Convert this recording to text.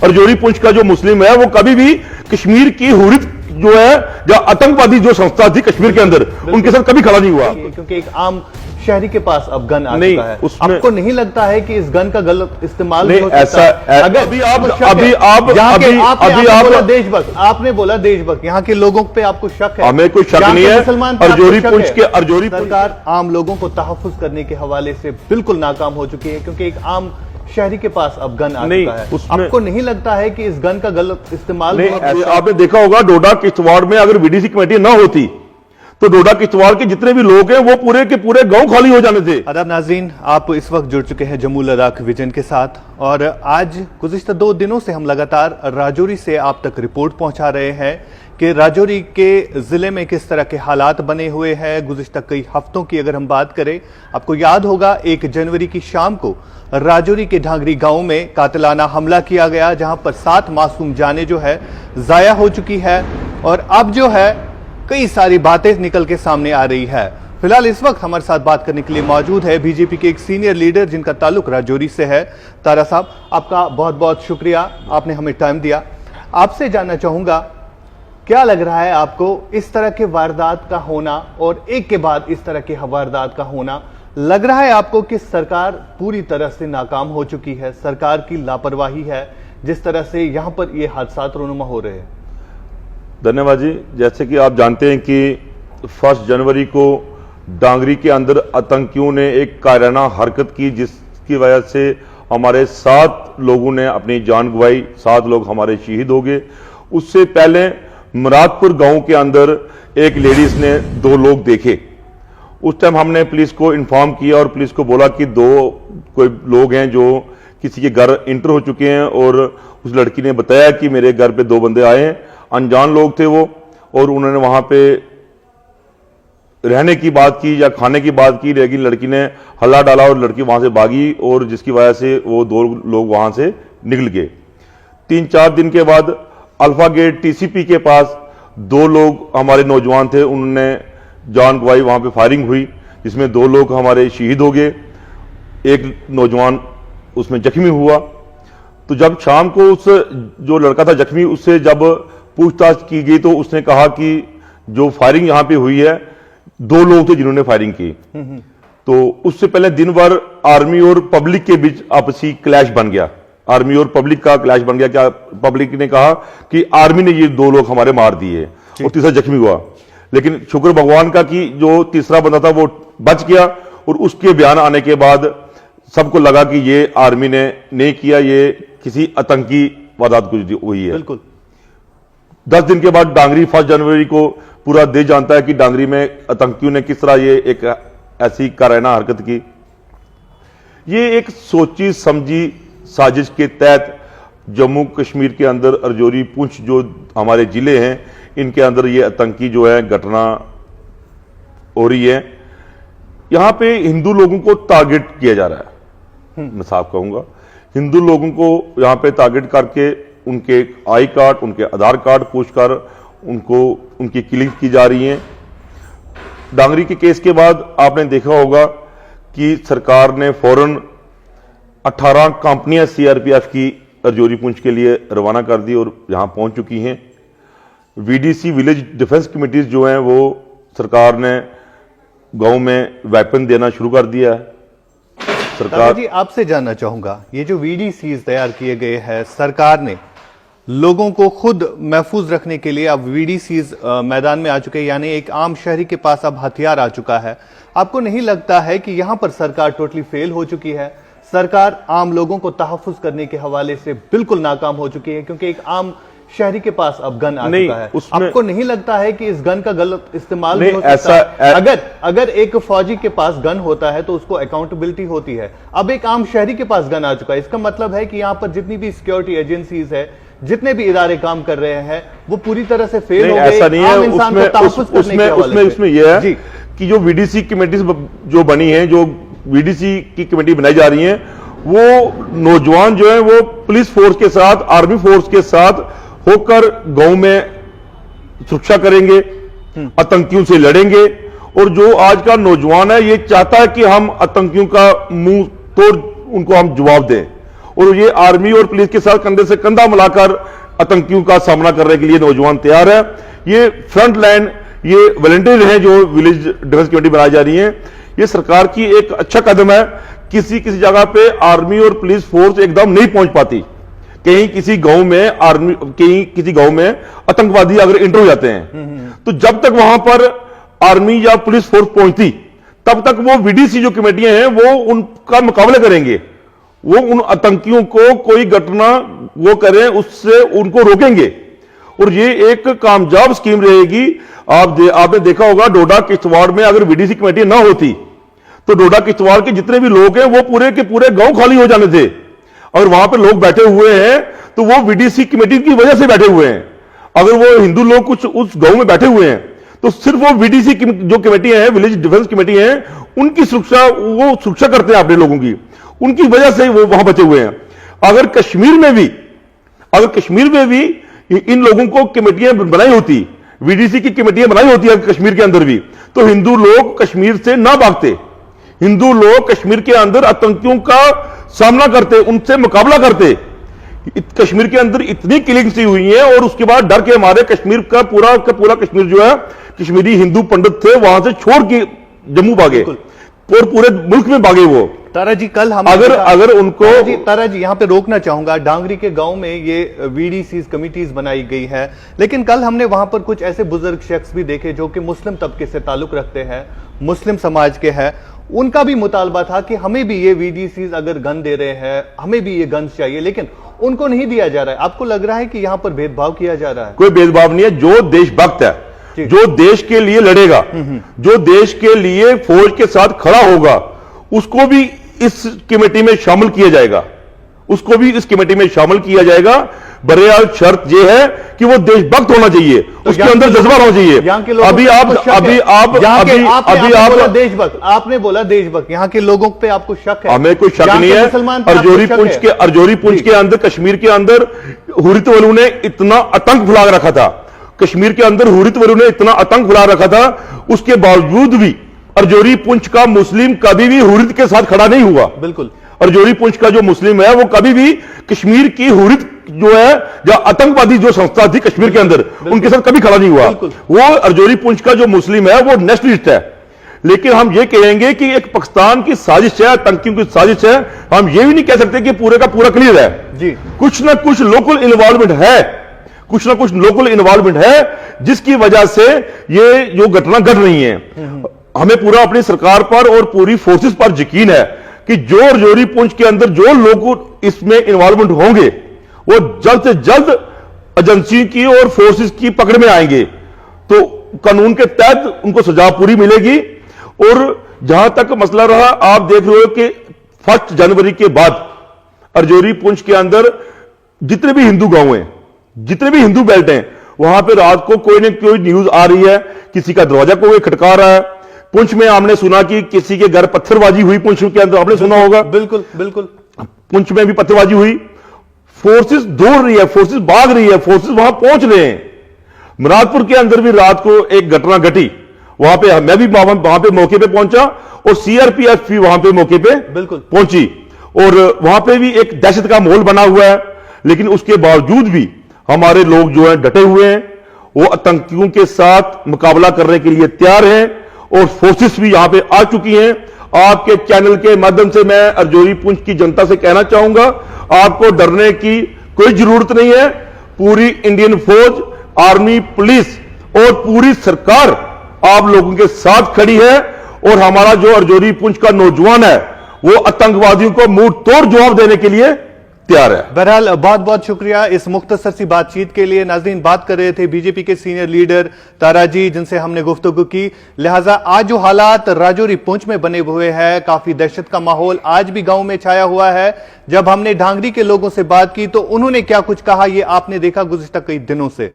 रजौरी पुंछ का जो मुस्लिम है वो कभी भी कश्मीर की हुर्रियत जो है या आतंकवादी जो संस्था थी कश्मीर के अंदर उनके साथ कभी खड़ा नहीं हुआ, क्योंकि एक आम शहरी के पास अब गन आ चुका है। आपको नहीं लगता है कि इस गन का गलत इस्तेमाल नहीं हो ऐसा अगर अभी आप देशभक्त आपने बोला देशभक्त, यहाँ के लोगों पे आपको शक है? हमें कोई शक नहीं है। रजौरी पुंछ के रजौरी सरकार आम लोगों को तहफ्फुज करने के हवाले से बिल्कुल नाकाम हो चुकी है, क्योंकि एक आम शहरी के पास अब गन आ चुका है। आपको नहीं लगता है कि इस गन का गलत इस्तेमाल? आपने देखा होगा डोडा किश्तवाड़ में अगर वीडीसी कमेटी ना होती तो डोडा किश्तवाड़ के जितने भी लोग हैं वो पूरे के पूरे गांव खाली हो जाने थे। आदाब नाज़रीन, आप इस वक्त जुड़ चुके हैं जम्मू लद्दाख विजन के साथ और आज गुज़िश्ता 2 दिनों से हम लगातार राजौरी से आप तक रिपोर्ट पहुंचा रहे हैं कि राजौरी के ज़िले में किस तरह के हालात बने हुए हैं। गुज़िश्ता कई हफ्तों की अगर हम बात करें, आपको याद होगा 1 जनवरी की शाम को राजौरी के ढांगरी गांव में कातिलाना हमला किया गया, जहां पर 7 मासूम जानें जो है ज़ाया हो चुकी है और अब जो है कई सारी बातें निकल के सामने आ रही है। फिलहाल इस वक्त हमारे साथ बात करने के लिए मौजूद है बीजेपी के एक सीनियर लीडर जिनका ताल्लुक राजौरी से है। तारा साहब, आपका बहुत बहुत शुक्रिया, आपने हमें टाइम दिया। आपसे जानना चाहूंगा, क्या लग रहा है आपको इस तरह के वारदात का होना और एक के बाद इस तरह के वारदात का होना? लग रहा है आपको कि सरकार पूरी तरह से नाकाम हो चुकी है, सरकार की लापरवाही है जिस तरह से यहां पर ये हादसा रोनुमा हो रहे हैं? धन्यवाद जी। जैसे कि आप जानते हैं कि 1 जनवरी को डांगरी के अंदर आतंकियों ने एक कायराना हरकत की जिसकी वजह से हमारे 7 लोगों ने अपनी जान गंवाई, 7 लोग हमारे शहीद हो गए। उससे पहले मुरादपुर गांव के अंदर एक लेडीज ने 2 लोग देखे। उस टाइम हमने पुलिस को इन्फॉर्म किया और पुलिस को बोला कि 2 कोई लोग हैं जो किसी के घर इंटर हो चुके हैं और उस लड़की ने बताया कि मेरे घर पे 2 बंदे आए हैं, अनजान लोग थे वो, और उन्होंने वहां पे रहने की बात की या खाने की बात की, लेकिन लड़की ने हल्ला डाला और लड़की वहां से भागी और जिसकी वजह से वो 2 लोग वहां से निकल गए। 3-4 दिन के बाद अल्फा गेट टीसीपी के पास 2 लोग हमारे नौजवान थे, उन्होंने जान गंवाई, वहां पे फायरिंग हुई जिसमें 2 लोग हमारे शहीद हो गए, एक नौजवान उसमें जख्मी हुआ। तो जब शाम को उस जो लड़का था जख्मी, उससे जब पूछताछ की गई तो उसने कहा कि जो फायरिंग यहां पे हुई है 2 लोग थे जिन्होंने फायरिंग की। तो उससे पहले दिन भर आर्मी और पब्लिक के बीच आपसी क्लैश बन गया, आर्मी और पब्लिक का क्लैश बन गया। क्या पब्लिक ने कहा कि आर्मी ने ये 2 लोग हमारे मार दिए और तीसरा जख्मी हुआ, लेकिन शुक्र भगवान का कि जो तीसरा बंदा था वो बच गया और उसके बयान आने के बाद सबको लगा कि ये आर्मी ने नहीं किया, ये किसी आतंकी वारदात हुई है। बिल्कुल। 10 दिन के बाद डांगरी 1 जनवरी को पूरा देश जानता है कि डांगरी में आतंकियों ने किस तरह ये एक ऐसी कायराना हरकत की। ये एक सोची समझी साजिश के तहत जम्मू कश्मीर के अंदर रजौरी पुंछ जो हमारे जिले हैं इनके अंदर ये आतंकी जो है घटना हो रही है। यहां पे हिंदू लोगों को टारगेट किया जा रहा है, मैं साफ कहूंगा, हिंदू लोगों को यहां पे टारगेट करके उनके आई कार्ड, उनके आधार कार्ड पूछकर उनको उनकी किलिंग की जा रही है। डांगरी के केस के बाद आपने देखा होगा कि सरकार ने फौरन 18 कंपनियां सीआरपीएफ की रजौरी पुंछ के लिए रवाना कर दी और यहां पहुंच चुकी हैं। वीडीसी विलेज डिफेंस कमेटीज जो हैं वो सरकार ने गांव में वेपन देना शुरू कर दिया है। सरकार जी, आपसे जानना चाहूंगा, ये जो वीडीसीज तैयार किए गए हैं सरकार ने लोगों को खुद महफूज रखने के लिए, अब वीडीसीज मैदान में आ चुके हैं, यानी एक आम शहरी के पास अब हथियार आ चुका है। आपको नहीं लगता है कि यहां पर सरकार टोटली फेल हो चुकी है? सरकार आम लोगों को तहफ्फुज करने के हवाले से बिल्कुल नाकाम हो चुकी है, क्योंकि एक आम शहरी के पास अब गन आ चुका है। आपको नहीं लगता है कि इस गन का गलत इस्तेमाल भी हो सकता है? अगर एक फौजी के पास गन होता है तो उसको अकाउंटेबिलिटी होती है। अब एक आम शहरी के पास गन आ चुका है, इसका मतलब है कि यहाँ पर जितनी भी सिक्योरिटी एजेंसीज है, जितने भी इदारे काम कर रहे हैं, वो पूरी तरह से फेल हो गए। ऐसा नहीं है, उसमें यह है कि जो वीडीसी कमेटी जो बनी है, जो वीडीसी की कमेटी बनाई जा रही है, वो नौजवान जो है वो पुलिस फोर्स के साथ, आर्मी फोर्स के साथ होकर गांव में सुरक्षा करेंगे, आतंकियों से लड़ेंगे। और जो आज का नौजवान है ये चाहता है कि हम आतंकियों का मुंह तोड़ उनको हम जवाब दें, और ये आर्मी और पुलिस के साथ कंधे से कंधा मिलाकर आतंकियों का सामना करने के लिए नौजवान तैयार है। ये फ्रंट लाइन, ये वॉलंटियर हैं जो विलेज डिफेंस कमेटी बनाई जा रही है। ये सरकार की एक अच्छा कदम है। किसी किसी जगह पे आर्मी और पुलिस फोर्स एकदम नहीं पहुंच पाती। कहीं किसी गांव में आर्मी, कहीं किसी गांव में आतंकवादी अगर इंटर हो जाते हैं, तो जब तक वहां पर आर्मी या पुलिस फोर्स पहुंचती, तब तक वो वीडीसी जो कमेटियां हैं वो उनका मुकाबला करेंगे। वो उन आतंकियों को कोई घटना वो करें उससे उनको रोकेंगे। और ये एक कामयाब स्कीम रहेगी। आपने देखा होगा डोडा किश्तवाड़ में अगर वीडीसी कमेटी ना होती तो डोडा किश्तवाड़ के जितने भी लोग हैं वो पूरे के पूरे गांव खाली हो जाने थे। और वहां पे लोग बैठे हुए हैं तो वो वीडीसी कमेटी की वजह से बैठे हुए हैं। अगर वो हिंदू लोग कुछ उस गांव में बैठे हुए हैं तो सिर्फ वो वीडीसी जो कमेटियां हैं, विलेज डिफेंस कमेटी हैं, उनकी सुरक्षा, वो सुरक्षा करते हैं अपने लोगों की, उनकी वजह से वो वहां बचे हुए हैं। अगर कश्मीर में भी इन लोगों को कमेटियां बनाई होती, वीडीसी की कमेटियां बनाई होती है कश्मीर के अंदर भी, तो हिंदू लोग कश्मीर से ना भागते। हिंदू लोग कश्मीर के अंदर आतंकियों का सामना करते, उनसे मुकाबला करते। कश्मीर के अंदर इतनी किलिंग्स हुई हैं और उसके बाद डर के मारे कश्मीर का पूरा कश्मीर जो है, कश्मीरी हिंदू पंडित थे वहां से छोड़ के जम्मू भागे और पूरे मुल्क में भागे वो। तारा जी, कल हम अगर उनको तारा जी यहां पे रोकना चाहूंगा। डांगरी के गांव में ये वीडीसी कमिटीज बनाई गई है, लेकिन कल हमने वहां पर कुछ ऐसे बुजुर्ग शख्स भी देखे जो कि मुस्लिम तबके से ताल्लुक रखते हैं, मुस्लिम समाज के हैं। उनका भी मुतालबा था कि हमें भी ये वीडीसी अगर गन दे रहे हैं, हमें भी ये गन चाहिए, लेकिन उनको नहीं दिया जा रहा है। आपको लग रहा है कि यहां पर भेदभाव किया जा रहा है? कोई भेदभाव नहीं है। जो देशभक्त है, जो देश के लिए लड़ेगा, जो देश के लिए फौज के साथ खड़ा होगा, उसको भी इस कमेटी में शामिल किया जाएगा। उसको भी इस कमेटी में शामिल किया जाएगा। बहरहाल शर्त यह है कि वो देशभक्त होना चाहिए, तो उसके अंदर जज्बा होना चाहिए। देशभक्त आपने बोला, देशभक्त यहाँ के लोगों पे आपको शक है? हमें कोई शक नहीं है। अर्जोरी पुंछ के अंदर, कश्मीर के अंदर हुर्रियत वालों ने इतना आतंक फैला रखा था, कश्मीर के अंदर हुर्रियत वालों ने इतना आतंक फैला रखा था, उसके बावजूद भी अर्जोरी पुंछ का मुस्लिम कभी भी हुर्रियत के साथ खड़ा नहीं हुआ। बिल्कुल, अर्जोरी पुंछ का जो मुस्लिम है वो कभी भी कश्मीर की हुर्रियत जो है, जो आतंकवादी जो संस्था थी कश्मीर के अंदर, उनके साथ कभी खड़ा नहीं हुआ। वो अर्जोरी पुंछ का जो मुस्लिम है वो नेशनलिस्ट है। लेकिन हम ये कहेंगे कि एक पाकिस्तान की साजिश है, आतंकियों की साजिश है। हम ये भी नहीं कह सकते कि पूरे का पूरा क्लियर है जी। कुछ ना कुछ लोकल इन्वॉल्वमेंट है, कुछ ना कुछ लोकल इन्वॉल्वमेंट है, जिसकी वजह से ये जो घटना घट रही है। हमें पूरा अपनी सरकार पर और पूरी फोर्सेस पर यकीन है कि जो अर्जोरी पुंछ के अंदर जो लोग इसमें इन्वॉल्वमेंट होंगे वो जल्द से जल्द एजेंसी की और फोर्सेस की पकड़ में आएंगे, तो कानून के तहत उनको सजा पूरी मिलेगी। और जहां तक मसला रहा, आप देख रहे हो कि 1 जनवरी के बाद अर्जोरी पुंछ के अंदर जितने भी हिंदू गांव हैं, जितने भी हिंदू बेल्ट हैं, वहां पे रात को कोई ना कोई न्यूज आ रही है, किसी का दरवाजा कोई खटका रहा है। पुंछ में हमने सुना कि किसी के घर पत्थरबाजी हुई, पुंछ के अंदर आपने सुना होगा। बिल्कुल बिल्कुल, पुंछ में भी पत्थरबाजी हुई। फोर्सेस दौड़ रही है, फोर्सेस भाग रही है, फोर्सेस वहां पहुंच रहे हैं। मुरादपुर के अंदर भी रात को एक घटना घटी, वहां पे मैं भी वहां पे मौके पे पहुंचा और सीआरपीएफ भी वहां पे मौके पे बिल्कुल पहुंची, और वहां पे भी एक दहशत का माहौल बना हुआ है। लेकिन उसके बावजूद भी हमारे लोग जो है डटे हुए हैं, वो आतंकियों के साथ मुकाबला करने के लिए तैयार हैं, और फोर्सेस भी यहां पे आ चुकी हैं। आपके चैनल के माध्यम से मैं अर्जोरी पुंछ की जनता से कहना चाहूंगा, आपको डरने की कोई जरूरत नहीं है। पूरी इंडियन फौज, आर्मी, पुलिस और पूरी सरकार आप लोगों के साथ खड़ी है, और हमारा जो अर्जोरी पुंछ का नौजवान है वो आतंकवादियों को मुंह तोड़ जवाब देने के लिए तैयार है। बहरहाल बहुत बहुत शुक्रिया इस मुख्तसर सी बातचीत के लिए। नाज़रीन, बात कर रहे थे बीजेपी के सीनियर लीडर तारा जी, जिनसे हमने गुफ्तगू की। लिहाजा आज जो हालात राजौरी पुंछ में बने हुए हैं, काफी दहशत का माहौल आज भी गांव में छाया हुआ है। जब हमने ढांगरी के लोगों से बात की तो उन्होंने क्या कुछ कहा, ये आपने देखा गुज़िश्ता कई दिनों से।